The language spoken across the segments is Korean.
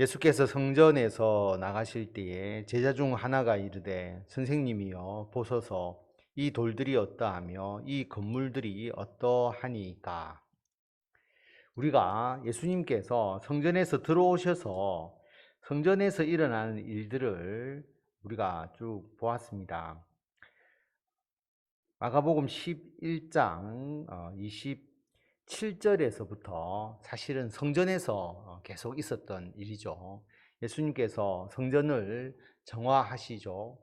예수께서 성전에서 나가실 때에 제자 중 하나가 이르되 선생님이여 보소서 이 돌들이 어떠하며 이 건물들이 어떠하니까. 우리가 예수님께서 성전에서 들어오셔서 성전에서 일어나는 일들을 우리가 쭉 보았습니다. 마가복음 11장 27절에서부터 사실은 성전에서 계속 있었던 일이죠. 예수님께서 성전을 정화하시죠.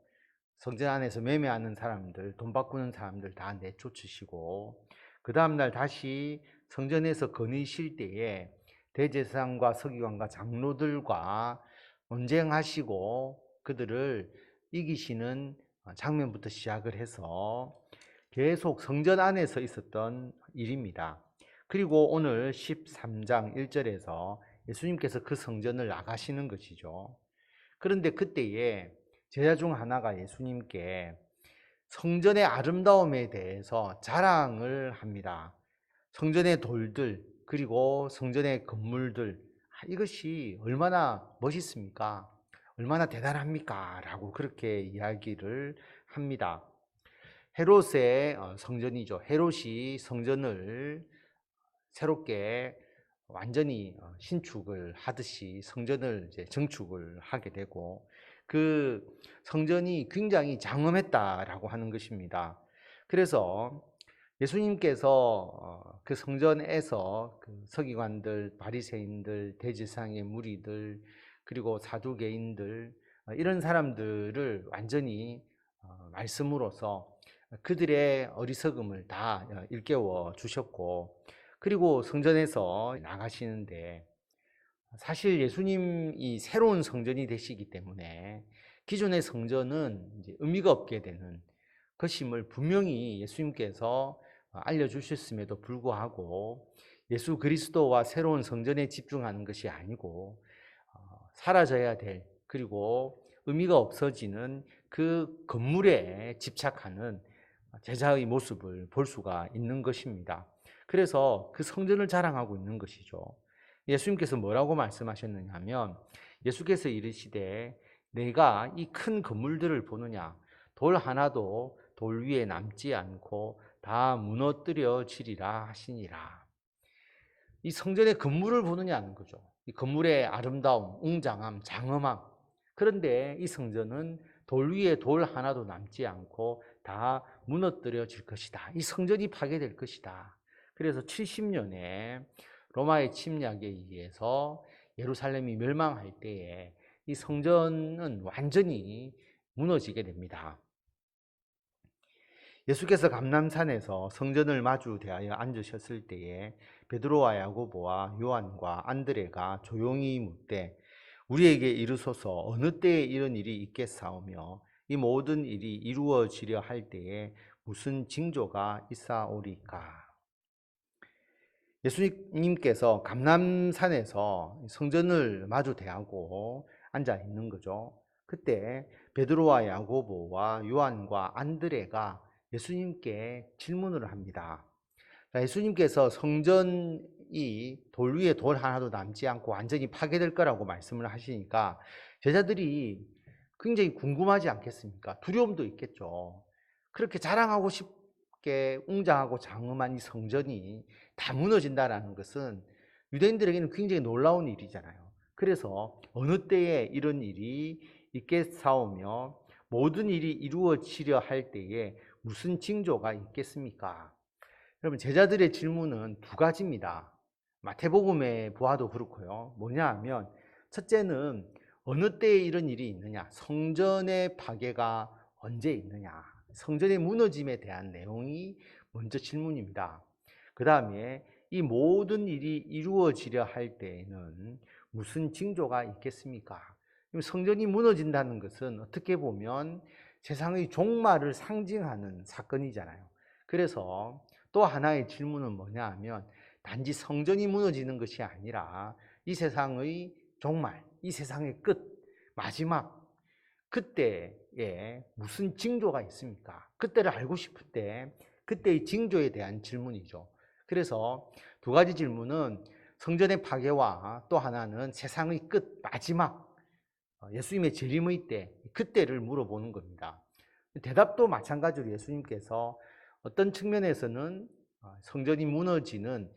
성전 안에서 매매하는 사람들, 돈 바꾸는 사람들 다 내쫓으시고 그 다음날 다시 성전에서 거니실 때에 대제사장과 서기관과 장로들과 논쟁하시고 그들을 이기시는 장면부터 시작을 해서 계속 성전 안에서 있었던 일입니다. 그리고 오늘 13장 1절에서 예수님께서 그 성전을 나가시는 것이죠. 그런데 그때에 제자 중 하나가 예수님께 성전의 아름다움에 대해서 자랑을 합니다. 성전의 돌들, 그리고 성전의 건물들, 이것이 얼마나 멋있습니까? 얼마나 대단합니까? 라고 그렇게 이야기를 합니다. 헤롯의 성전이죠. 헤롯이 성전을 새롭게 완전히 신축을 하듯이 성전을 이제 정축을 하게 되고 그 성전이 굉장히 장엄했다라고 하는 것입니다. 그래서 예수님께서 그 성전에서 그 서기관들, 바리새인들, 대제사장의 무리들, 그리고 사두개인들 이런 사람들을 완전히 말씀으로써 그들의 어리석음을 다 일깨워 주셨고, 그리고 성전에서 나가시는데 사실 예수님이 새로운 성전이 되시기 때문에 기존의 성전은 이제 의미가 없게 되는 것임을 분명히 예수님께서 알려주셨음에도 불구하고 예수 그리스도와 새로운 성전에 집중하는 것이 아니고 사라져야 될, 그리고 의미가 없어지는 그 건물에 집착하는 제자의 모습을 볼 수가 있는 것입니다. 그래서 그 성전을 자랑하고 있는 것이죠. 예수님께서 뭐라고 말씀하셨느냐 하면 예수께서 이르시되 내가 이 큰 건물들을 보느냐, 돌 하나도 돌 위에 남지 않고 다 무너뜨려지리라 하시니라. 이 성전의 건물을 보느냐는 거죠. 이 건물의 아름다움, 웅장함, 장엄함. 그런데 이 성전은 돌 위에 돌 하나도 남지 않고 다 무너뜨려질 것이다. 이 성전이 파괴될 것이다. 그래서 70년에 로마의 침략에 의해서 예루살렘이 멸망할 때에 이 성전은 완전히 무너지게 됩니다. 예수께서 감람산에서 성전을 마주 대하여 앉으셨을 때에 베드로와 야고보와 요한과 안드레가 조용히 묻되 우리에게 이르소서 어느 때에 이런 일이 있겠사오며 이 모든 일이 이루어지려 할 때에 무슨 징조가 있사오리까. 예수님께서 감람산에서 성전을 마주 대하고 앉아 있는 거죠. 그때 베드로와 야고보와 요한과 안드레가 예수님께 질문을 합니다. 예수님께서 성전이 돌 위에 돌 하나도 남지 않고 완전히 파괴될 거라고 말씀을 하시니까 제자들이 굉장히 궁금하지 않겠습니까? 두려움도 있겠죠. 그렇게 자랑하고 싶게 웅장하고 장엄한 이 성전이 다 무너진다는 것은 유대인들에게는 굉장히 놀라운 일이잖아요. 그래서 어느 때에 이런 일이 있겠사오며 모든 일이 이루어지려 할 때에 무슨 징조가 있겠습니까? 여러분, 제자들의 질문은 두 가지입니다. 마태복음에 보아도 그렇고요. 뭐냐 하면 첫째는 어느 때에 이런 일이 있느냐, 성전의 파괴가 언제 있느냐, 성전의 무너짐에 대한 내용이 먼저 질문입니다. 그 다음에 이 모든 일이 이루어지려 할 때에는 무슨 징조가 있겠습니까? 성전이 무너진다는 것은 어떻게 보면 세상의 종말을 상징하는 사건이잖아요. 그래서 또 하나의 질문은 뭐냐 하면 단지 성전이 무너지는 것이 아니라 이 세상의 종말, 이 세상의 끝, 마지막 그때에 무슨 징조가 있습니까? 그때를 알고 싶을 때 그때의 징조에 대한 질문이죠. 그래서 두 가지 질문은 성전의 파괴와 또 하나는 세상의 끝, 마지막 예수님의 재림의 때, 그때를 물어보는 겁니다. 대답도 마찬가지로 예수님께서 어떤 측면에서는 성전이 무너지는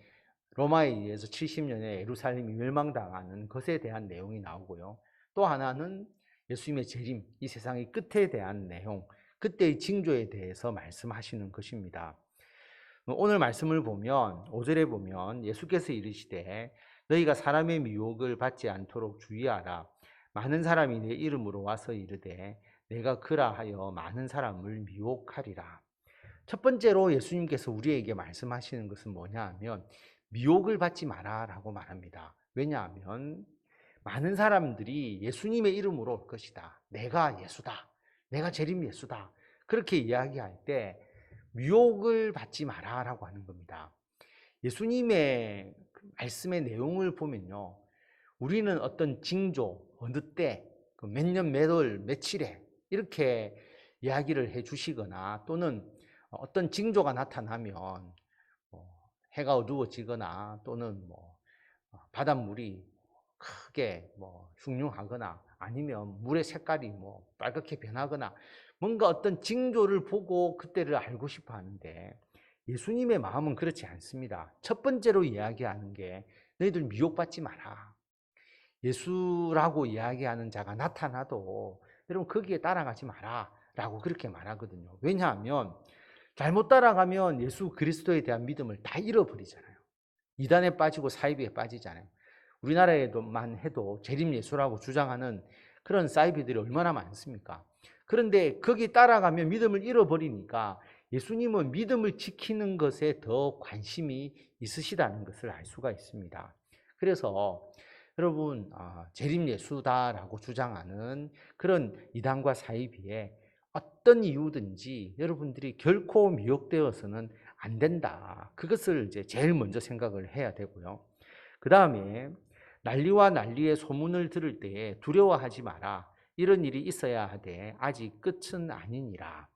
로마에 의해서 70년에 예루살렘이 멸망당하는 것에 대한 내용이 나오고요. 또 하나는 예수님의 재림, 이 세상의 끝에 대한 내용, 그때의 징조에 대해서 말씀하시는 것입니다. 오늘 말씀을 보면 5절에 보면 예수께서 이르시되 너희가 사람의 미혹을 받지 않도록 주의하라. 많은 사람이 내 이름으로 와서 이르되 내가 그라하여 많은 사람을 미혹하리라. 첫 번째로 예수님께서 우리에게 말씀하시는 것은 뭐냐 하면 미혹을 받지 마라 라고 말합니다. 왜냐하면 많은 사람들이 예수님의 이름으로 올 것이다. 내가 예수다. 내가 재림 예수다. 그렇게 이야기할 때 미혹을 받지 마라 라고 하는 겁니다. 예수님의 말씀의 내용을 보면요, 우리는 어떤 징조, 어느 때, 몇 년, 몇 월, 며칠에 이렇게 이야기를 해 주시거나 또는 어떤 징조가 나타나면 해가 어두워지거나 또는 바닷물이 크게 흉흉하거나 아니면 물의 색깔이 빨갛게 변하거나 뭔가 어떤 징조를 보고 그때를 알고 싶어 하는데 예수님의 마음은 그렇지 않습니다. 첫 번째로 이야기하는 게 너희들 미혹받지 마라. 예수라고 이야기하는 자가 나타나도 여러분 거기에 따라가지 마라 라고 그렇게 말하거든요. 왜냐하면 잘못 따라가면 예수 그리스도에 대한 믿음을 다 잃어버리잖아요. 이단에 빠지고 사이비에 빠지잖아요. 우리나라에만 해도 재림 예수라고 주장하는 그런 사이비들이 얼마나 많습니까? 그런데 거기 따라가면 믿음을 잃어버리니까 예수님은 믿음을 지키는 것에 더 관심이 있으시다는 것을 알 수가 있습니다. 그래서 여러분 재림 예수다라고 주장하는 그런 이단과 사이비에 어떤 이유든지 여러분들이 결코 미혹되어서는 안 된다. 그것을 이제 제일 먼저 생각을 해야 되고요. 그 다음에 난리와 난리의 소문을 들을 때에 두려워하지 마라. 이런 일이 있어야 하되 아직 끝은 아니니라.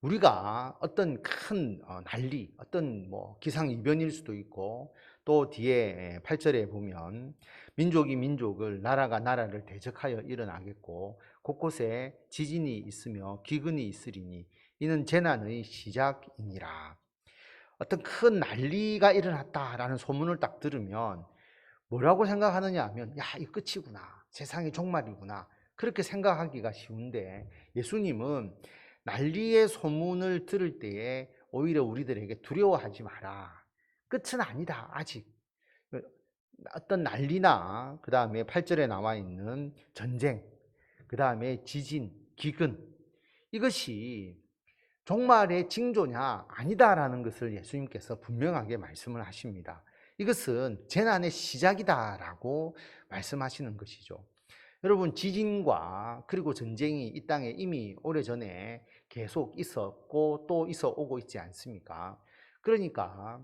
우리가 어떤 큰 난리, 어떤 기상이변일 수도 있고 또 뒤에 8절에 보면 민족이 민족을 나라가 나라를 대적하여 일어나겠고 곳곳에 지진이 있으며 기근이 있으리니 이는 재난의 시작이니라. 어떤 큰 난리가 일어났다라는 소문을 딱 들으면 뭐라고 생각하느냐 하면 야, 이거 끝이구나. 세상의 종말이구나. 그렇게 생각하기가 쉬운데 예수님은 난리의 소문을 들을 때에 오히려 우리들에게 두려워하지 마라. 끝은 아니다. 아직. 어떤 난리나 그 다음에 8절에 나와 있는 전쟁, 그 다음에 지진, 기근, 이것이 종말의 징조냐 아니다라는 것을 예수님께서 분명하게 말씀을 하십니다. 이것은 재난의 시작이다라고 말씀하시는 것이죠. 여러분 지진과 그리고 전쟁이 이 땅에 이미 오래전에 계속 있었고 또 있어 오고 있지 않습니까? 그러니까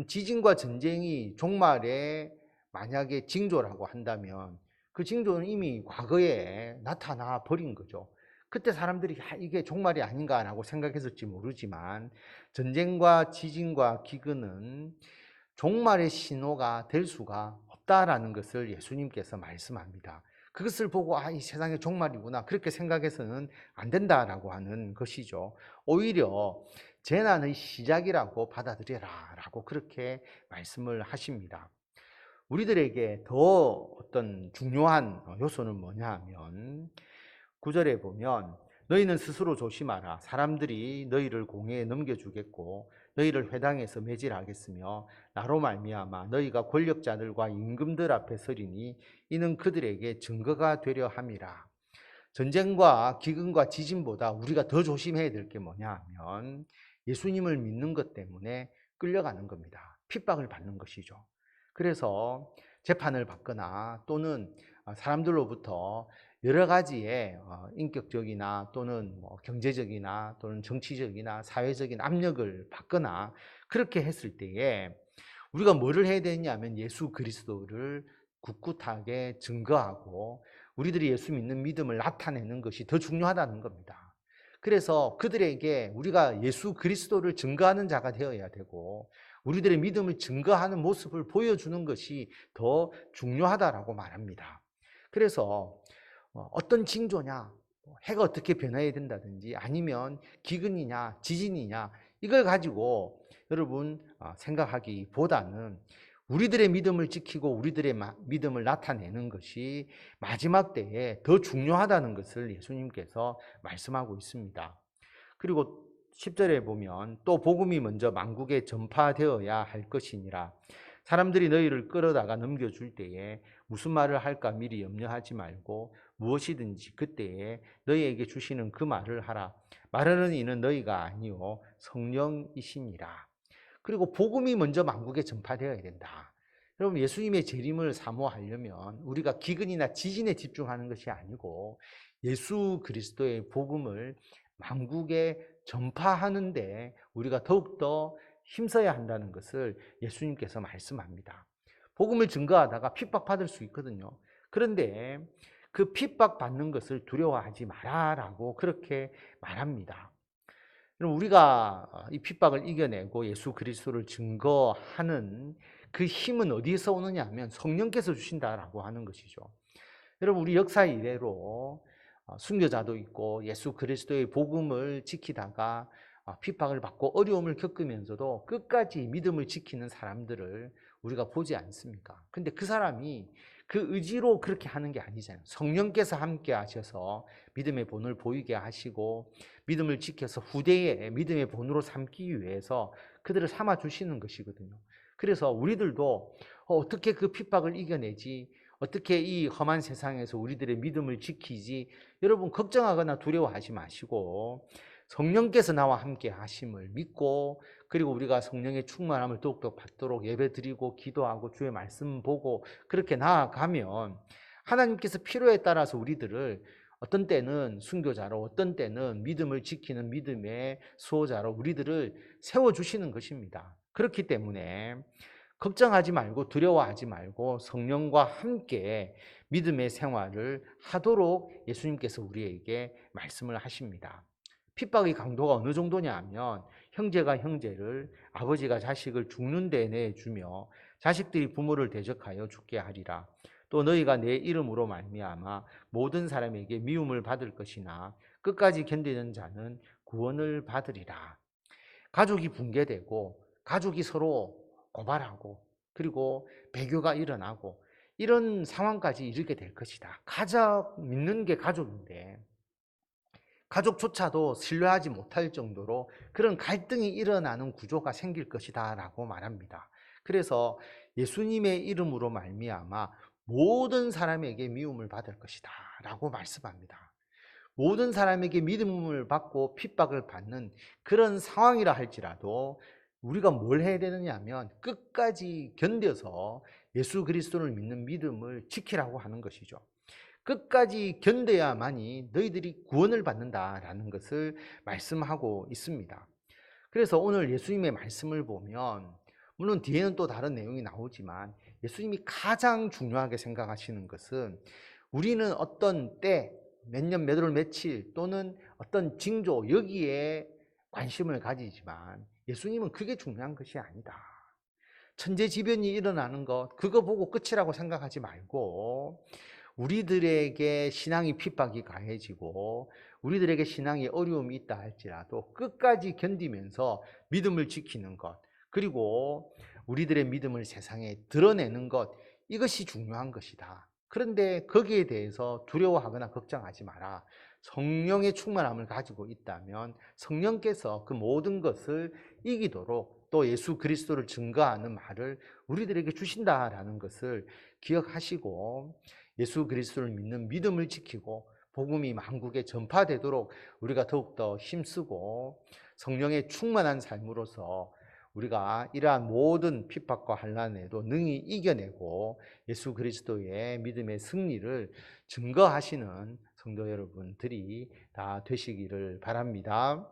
지진과 전쟁이 종말의 만약에 징조라고 한다면 그 징조는 이미 과거에 나타나 버린 거죠. 그때 사람들이 이게 종말이 아닌가라고 생각했을지 모르지만 전쟁과 지진과 기근은 종말의 신호가 될 수가 없다라는 것을 예수님께서 말씀합니다. 그것을 보고 이 세상의 종말이구나 그렇게 생각해서는 안 된다라고 하는 것이죠. 오히려 재난의 시작이라고 받아들여라 라고 그렇게 말씀을 하십니다. 우리들에게 더 어떤 중요한 요소는 뭐냐 하면 9절에 보면 너희는 스스로 조심하라. 사람들이 너희를 공회에 넘겨주겠고 너희를 회당에서 매질하겠으며 나로 말미암아 너희가 권력자들과 임금들 앞에 서리니 이는 그들에게 증거가 되려 함이라. 전쟁과 기근과 지진보다 우리가 더 조심해야 될 게 뭐냐 하면 예수님을 믿는 것 때문에 끌려가는 겁니다. 핍박을 받는 것이죠. 그래서 재판을 받거나 또는 사람들로부터 여러 가지의 인격적이나 또는 경제적이나 또는 정치적이나 사회적인 압력을 받거나 그렇게 했을 때에 우리가 뭐를 해야 되냐면 예수 그리스도를 굳굳하게 증거하고 우리들이 예수 믿는 믿음을 나타내는 것이 더 중요하다는 겁니다. 그래서 그들에게 우리가 예수 그리스도를 증거하는 자가 되어야 되고 우리들의 믿음을 증거하는 모습을 보여주는 것이 더 중요하다라고 말합니다. 그래서 어떤 징조냐, 해가 어떻게 변해야 된다든지 아니면 기근이냐 지진이냐 이걸 가지고 여러분 생각하기보다는 우리들의 믿음을 지키고 우리들의 믿음을 나타내는 것이 마지막 때에 더 중요하다는 것을 예수님께서 말씀하고 있습니다. 그리고 10절에 보면 또 복음이 먼저 만국에 전파되어야 할 것이니라. 사람들이 너희를 끌어다가 넘겨줄 때에 무슨 말을 할까 미리 염려하지 말고 무엇이든지 그때에 너희에게 주시는 그 말을 하라. 말하는 이는 너희가 아니요 성령이시니라. 그리고 복음이 먼저 만국에 전파되어야 된다. 여러분, 예수님의 재림을 사모하려면 우리가 기근이나 지진에 집중하는 것이 아니고 예수 그리스도의 복음을 만국에 전파하는데 우리가 더욱더 힘써야 한다는 것을 예수님께서 말씀합니다. 복음을 증거하다가 핍박받을 수 있거든요. 그런데 그 핍박받는 것을 두려워하지 마라라고 그렇게 말합니다. 그럼 우리가 이 핍박을 이겨내고 예수 그리스도를 증거하는 그 힘은 어디에서 오느냐 하면 성령께서 주신다라고 하는 것이죠. 여러분, 우리 역사 이래로 순교자도 있고 예수 그리스도의 복음을 지키다가 핍박을 받고 어려움을 겪으면서도 끝까지 믿음을 지키는 사람들을 우리가 보지 않습니까? 근데 그 사람이 그 의지로 그렇게 하는 게 아니잖아요. 성령께서 함께 하셔서 믿음의 본을 보이게 하시고 믿음을 지켜서 후대에 믿음의 본으로 삼기 위해서 그들을 삼아 주시는 것이거든요. 그래서 우리들도 어떻게 그 핍박을 이겨내지, 어떻게 이 험한 세상에서 우리들의 믿음을 지키지, 여러분 걱정하거나 두려워하지 마시고 성령께서 나와 함께 하심을 믿고, 그리고 우리가 성령의 충만함을 더욱더 받도록 예배드리고 기도하고 주의 말씀 보고 그렇게 나아가면 하나님께서 필요에 따라서 우리들을 어떤 때는 순교자로, 어떤 때는 믿음을 지키는 믿음의 수호자로 우리들을 세워주시는 것입니다. 그렇기 때문에 걱정하지 말고 두려워하지 말고 성령과 함께 믿음의 생활을 하도록 예수님께서 우리에게 말씀을 하십니다. 핍박의 강도가 어느 정도냐 하면 형제가 형제를, 아버지가 자식을 죽는 데 내주며 자식들이 부모를 대적하여 죽게 하리라. 또 너희가 내 이름으로 말미암아 모든 사람에게 미움을 받을 것이나 끝까지 견디는 자는 구원을 받으리라. 가족이 붕괴되고 가족이 서로 고발하고 그리고 배교가 일어나고 이런 상황까지 이르게 될 것이다. 가장 믿는 게 가족인데 가족조차도 신뢰하지 못할 정도로 그런 갈등이 일어나는 구조가 생길 것이다 라고 말합니다. 그래서 예수님의 이름으로 말미암아 모든 사람에게 미움을 받을 것이다 라고 말씀합니다. 모든 사람에게 믿음을 받고 핍박을 받는 그런 상황이라 할지라도 우리가 뭘 해야 되느냐 하면 끝까지 견뎌서 예수 그리스도를 믿는 믿음을 지키라고 하는 것이죠. 끝까지 견뎌야만이 너희들이 구원을 받는다라는 것을 말씀하고 있습니다. 그래서 오늘 예수님의 말씀을 보면 물론 뒤에는 또 다른 내용이 나오지만 예수님이 가장 중요하게 생각하시는 것은 우리는 어떤 때, 몇 년, 몇 월, 며칠 또는 어떤 징조 여기에 관심을 가지지만 예수님은 그게 중요한 것이 아니다. 천재지변이 일어나는 것 그거 보고 끝이라고 생각하지 말고 우리들에게 신앙이 핍박이 가해지고 우리들에게 신앙이 어려움이 있다 할지라도 끝까지 견디면서 믿음을 지키는 것, 그리고 우리들의 믿음을 세상에 드러내는 것, 이것이 중요한 것이다. 그런데 거기에 대해서 두려워하거나 걱정하지 마라. 성령의 충만함을 가지고 있다면 성령께서 그 모든 것을 이기도록 또 예수 그리스도를 증거하는 말을 우리들에게 주신다라는 것을 기억하시고 예수 그리스도를 믿는 믿음을 지키고 복음이 만국에 전파되도록 우리가 더욱더 힘쓰고 성령의 충만한 삶으로서 우리가 이러한 모든 핍박과 환난에도 능히 이겨내고 예수 그리스도의 믿음의 승리를 증거하시는 성도 여러분들이 다 되시기를 바랍니다.